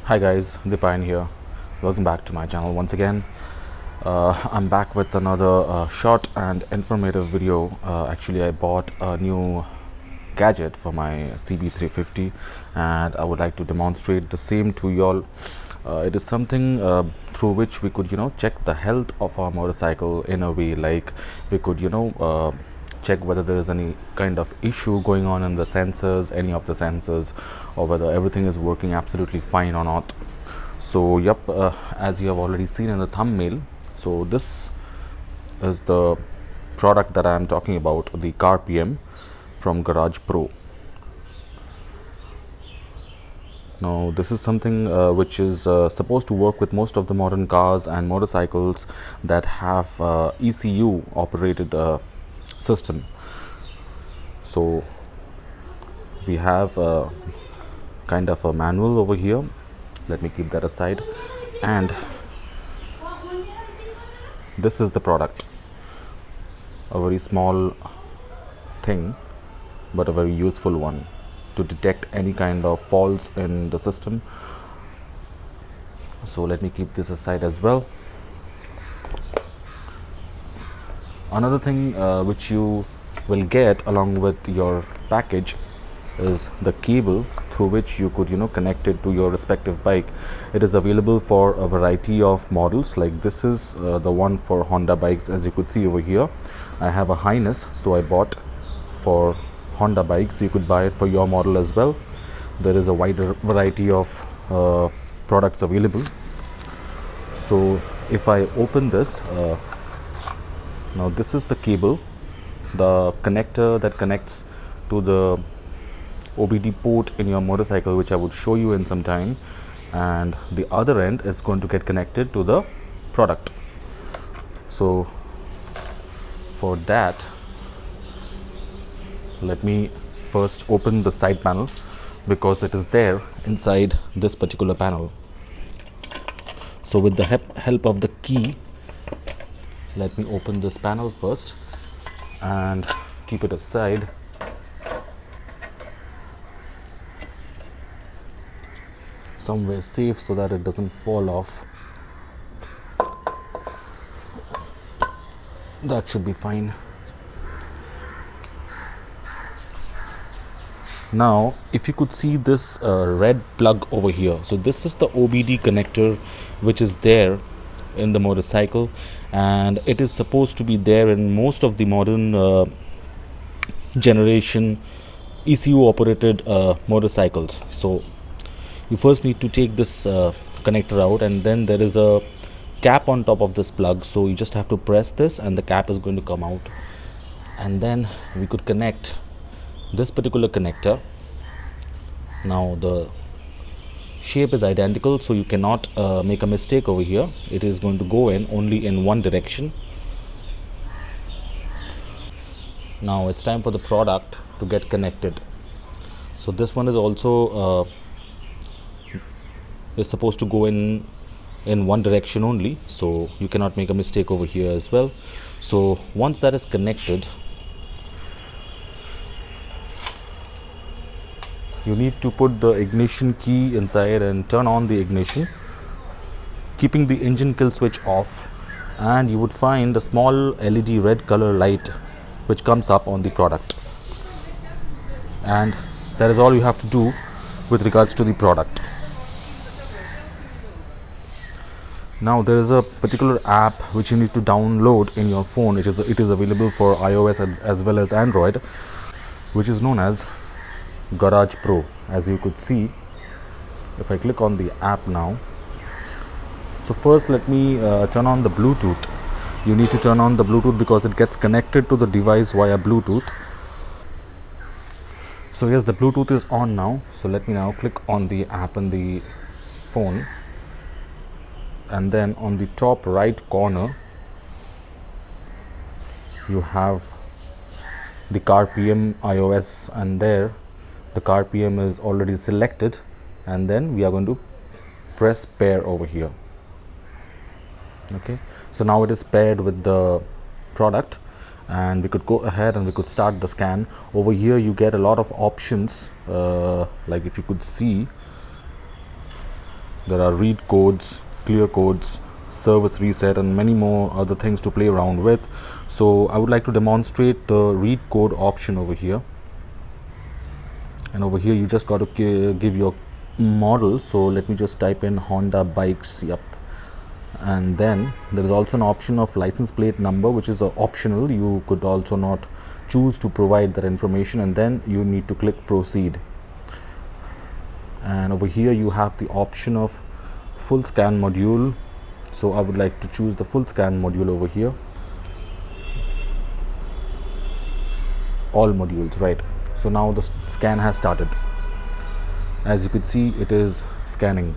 Hi guys, Dipayan here. Welcome back to my channel once again. I'm back with another short and informative video. Actually, I bought a new gadget for my CB350 and I would like to demonstrate the same to y'all. It is something through which we could check the health of our motorcycle in a way, like we could check whether there is any kind of issue going on in the sensors, any of the sensors, or whether everything is working absolutely fine or not. So yep, as you have already seen in the thumbnail, so this is the product that I am talking about, the CarPm from GaragePro. Now this is something which is supposed to work with most of the modern cars and motorcycles that have ECU operated system. So we have kind of a manual over here. Let me keep that aside, and this is the product. A very small thing, but a very useful one to detect any kind of faults in the system. So let me keep this aside as well. Another thing which you will get along with your package is the cable through which you could connect it to your respective bike. It is available for a variety of models, like this is the one for Honda bikes. As you could see over here, I have a high ness, so I bought for Honda bikes. You could buy it for your model as well. There is a wider variety of products available. So if I open this, now this is the cable, the connector that connects to the Obd port in your motorcycle, which I would show you in some time, and the other end is going to get connected to the product. So for that, let me first open the side panel, because it is there inside this particular panel. So with the help of the key, let me open this panel first and keep it aside. Somewhere safe so that it doesn't fall off. That should be fine. Now if you could see this red plug over here, so this is the Obd connector which is there in the motorcycle, and it is supposed to be there in most of the modern generation ECU operated motorcycles. So you first need to take this connector out, and then there is a cap on top of this plug, so you just have to press this and the cap is going to come out, and then we could connect this particular connector. Now the shape is identical, so you cannot make a mistake over here. It is going to go in only in one direction. Now it's time for the product to get connected. So this one is also is supposed to go in one direction only, so you cannot make a mistake over here as well. So once that is connected, you need to put the ignition key inside and turn on the ignition, keeping the engine kill switch off, and you would find a small LED red color light which comes up on the product. And that is all you have to do with regards to the product. Now there is a particular app which you need to download in your phone. It is available for iOS as well as Android, which is known as GaragePro. As you could see, if I click on the app now, so first let me turn on the Bluetooth. You need to turn on the Bluetooth because it gets connected to the device via Bluetooth. So yes, the Bluetooth is on now. So let me now click on the app in the phone, and then on the top right corner you have the CarPm iOS, and there the CarPm is already selected, and then we are going to press pair over here. Okay, so now it is paired with the product, and we could go ahead and we could start the scan. Over here you get a lot of options, like if you could see, There are read codes, clear codes, service reset, and many more other things to play around with. So I would like to demonstrate the read code option over here. And over here you just got to give your model. So let me just type in Honda bikes. Yep. And then there is also an option of license plate number, which is optional. You could also not choose to provide that information, and then you need to click proceed. And over here you have the option of full scan module. So I would like to choose the full scan module over here. All modules, right? So now the scan has started. As you could see, it is scanning.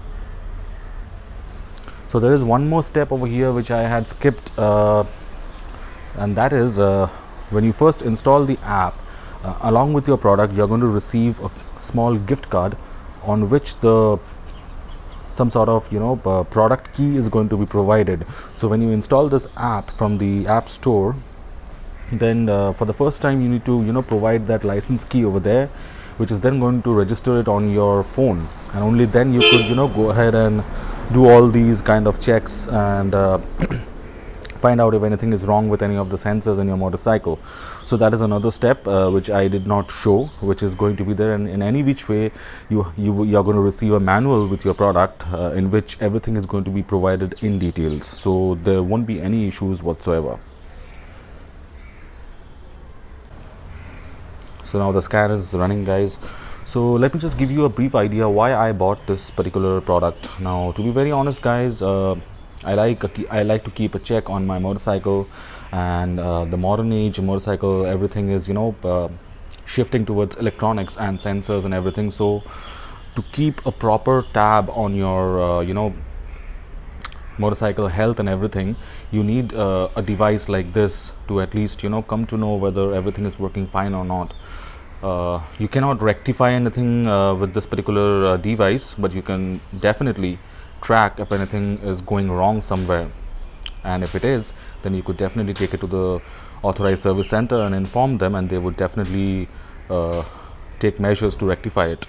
So there is one more step over here which I had skipped, and that is when you first install the app, along with your product, you're going to receive a small gift card on which some sort of product key is going to be provided. So when you install this app from the App Store, then for the first time you need to provide that license key over there, which is then going to register it on your phone, and only then you could go ahead and do all these kind of checks and find out if anything is wrong with any of the sensors in your motorcycle. So that is another step which I did not show, which is going to be there. And in any which way, you're going to receive a manual with your product in which everything is going to be provided in details, so there won't be any issues whatsoever. So now the scan is running, guys. So let me just give you a brief idea why I bought this particular product. Now, to be very honest, guys, I like to keep a check on my motorcycle, and the modern age motorcycle, everything is shifting towards electronics and sensors and everything. So to keep a proper tab on your motorcycle health and everything, you need a device like this to at least come to know whether everything is working fine or not. You cannot rectify anything with this particular device, but you can definitely track if anything is going wrong somewhere, and if it is, then you could definitely take it to the authorized service center and inform them, and they would definitely take measures to rectify it.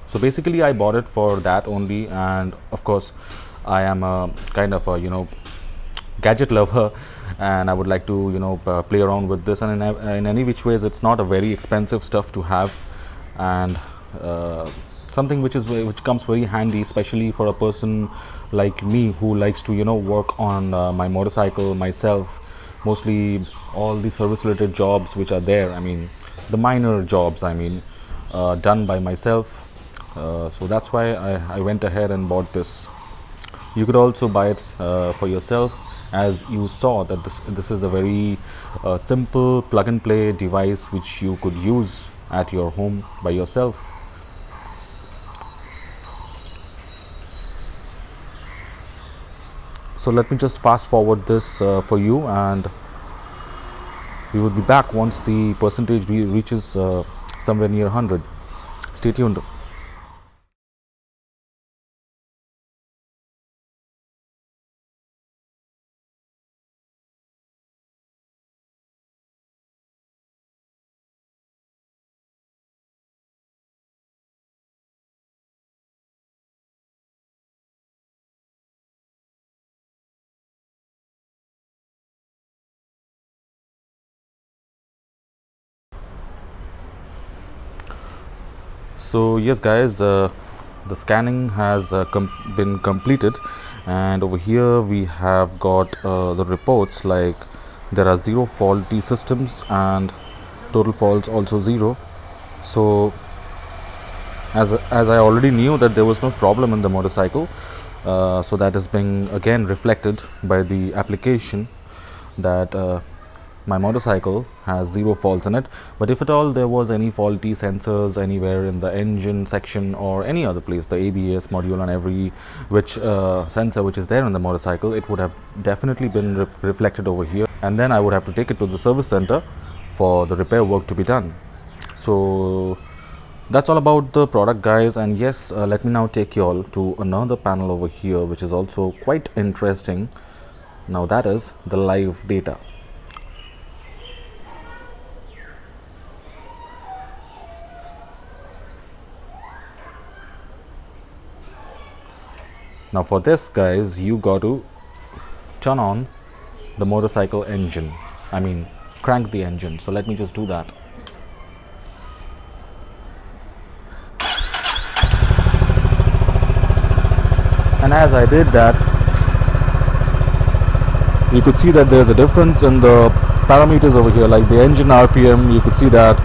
So basically I bought it for that only, and of course I am a kind of a gadget lover, and I would like to play around with this, and in any which ways it's not a very expensive stuff to have, and something which comes very handy, especially for a person like me who likes to work on my motorcycle myself. Mostly all the service related jobs which are there, I mean the minor jobs, I mean done by myself. So that's why I went ahead and bought this. You could also buy it for yourself, as you saw that this is a very simple plug and play device which you could use at your home by yourself. So let me just fast forward this for you, and we will be back once the percentage reaches somewhere near 100. Stay tuned. So yes, guys, the scanning has been completed, and over here we have got the reports like there are 0 faulty systems and total faults also 0. So as I already knew that there was no problem in the motorcycle, so that is being again reflected by the application that my motorcycle has 0 faults in it. But if at all there was any faulty sensors anywhere in the engine section or any other place, the ABS module and every which sensor which is there in the motorcycle, it would have definitely been reflected over here, and then I would have to take it to the service center for the repair work to be done. So that's all about the product, guys. And yes, let me now take you all to another panel over here which is also quite interesting. Now that is the live data. Now for this, guys, you got to turn on the motorcycle engine. I mean, crank the engine. So let me just do that. And as I did that, you could see that there's a difference in the parameters over here, like the engine RPM. You could see that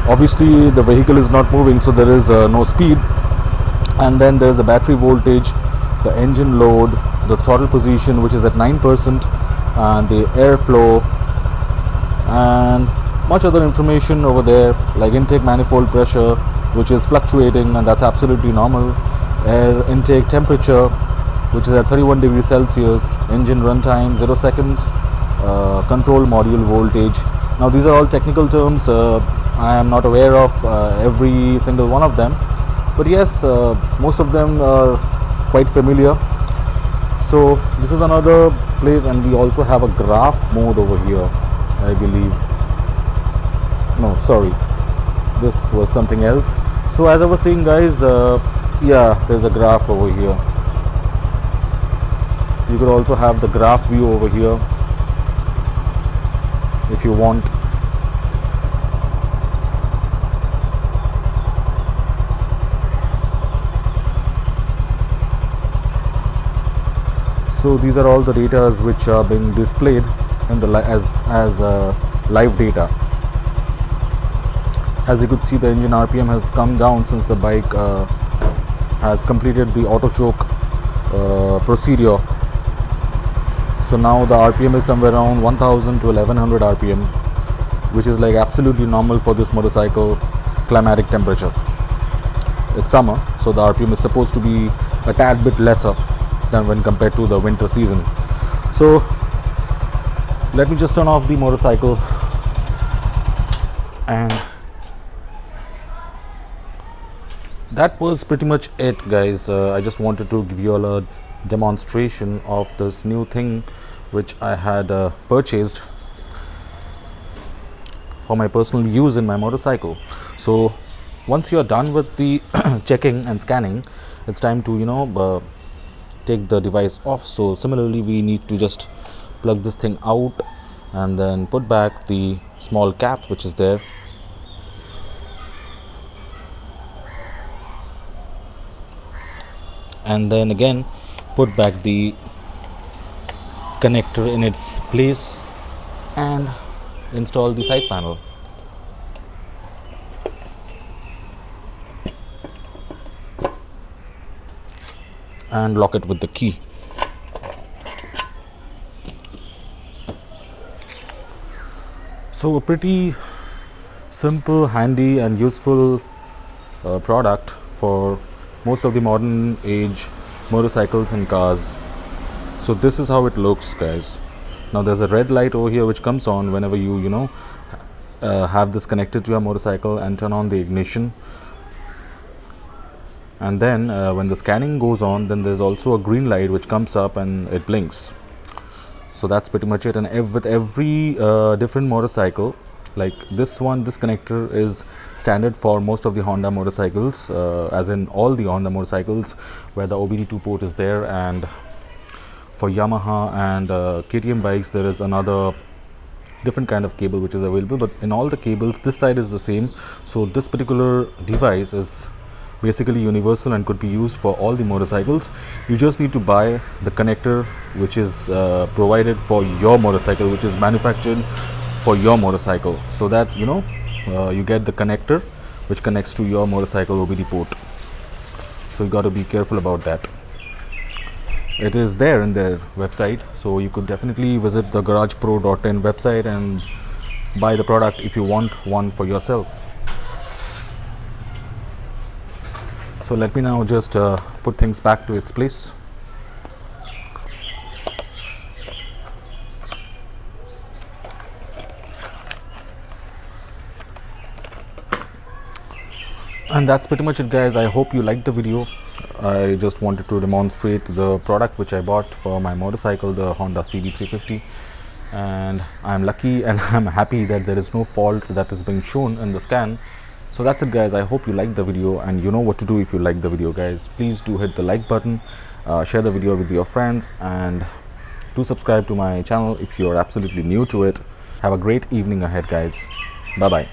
obviously the vehicle is not moving, so there is no speed. And then there's the battery voltage, the engine load, the throttle position, which is at 9%, and the airflow, and much other information over there, like intake manifold pressure, which is fluctuating, and that's absolutely normal. Air intake temperature, which is at 31 degrees Celsius, engine runtime 0 seconds, control module voltage. Now these are all technical terms. I am not aware of every single one of them, but yes, most of them are quite familiar. So this is another place, and we also have a graph mode over here, I believe. No, sorry, this was something else. So as I was saying, guys, yeah, there's a graph over here. You could also have the graph view over here if you want. So these are all the data which are being displayed in the as live data. As you could see, the engine RPM has come down since the bike has completed the auto choke procedure. So now the RPM is somewhere around 1000 to 1100 RPM, which is like absolutely normal for this motorcycle climatic temperature. It's summer, so the RPM is supposed to be a tad bit lesser than when compared to the winter season. So let me just turn off the motorcycle, and that was pretty much it, guys. I just wanted to give you all a demonstration of this new thing which I had purchased for my personal use in my motorcycle. So once you are done with the checking and scanning, it's time to take the device off. So similarly, we need to just plug this thing out and then put back the small cap which is there. And then again put back the connector in its place and install the side panel. And lock it with the key. So a pretty simple, handy and useful product for most of the modern age motorcycles and cars. So this is how it looks, guys. Now there's a red light over here which comes on whenever you have this connected to your motorcycle and turn on the ignition. And then when the scanning goes on, then there's also a green light which comes up and it blinks. So that's pretty much it. And with every different motorcycle, like this one, this connector is standard for most of the Honda motorcycles, as in all the Honda motorcycles where the OBD2 port is there. And for Yamaha and KTM bikes, there is another different kind of cable which is available, but in all the cables this side is the same. So this particular device is basically universal and could be used for all the motorcycles. You just need to buy the connector which is provided for your motorcycle, which is manufactured for your motorcycle, so that you get the connector which connects to your motorcycle OBD port. So you got to be careful about that. It is there in their website, so you could definitely visit the GaragePro.in website and buy the product if you want one for yourself. So let me now just put things back to its place. And that's pretty much it, guys. I hope you liked the video. I just wanted to demonstrate the product which I bought for my motorcycle, the Honda CB350, and I'm lucky and I'm happy that there is no fault that is being shown in the scan. So that's it, guys. I hope you liked the video, and you know what to do if you like the video, guys. Please do hit the like button, share the video with your friends, and do subscribe to my channel if you're absolutely new to it. Have a great evening ahead, guys. Bye bye.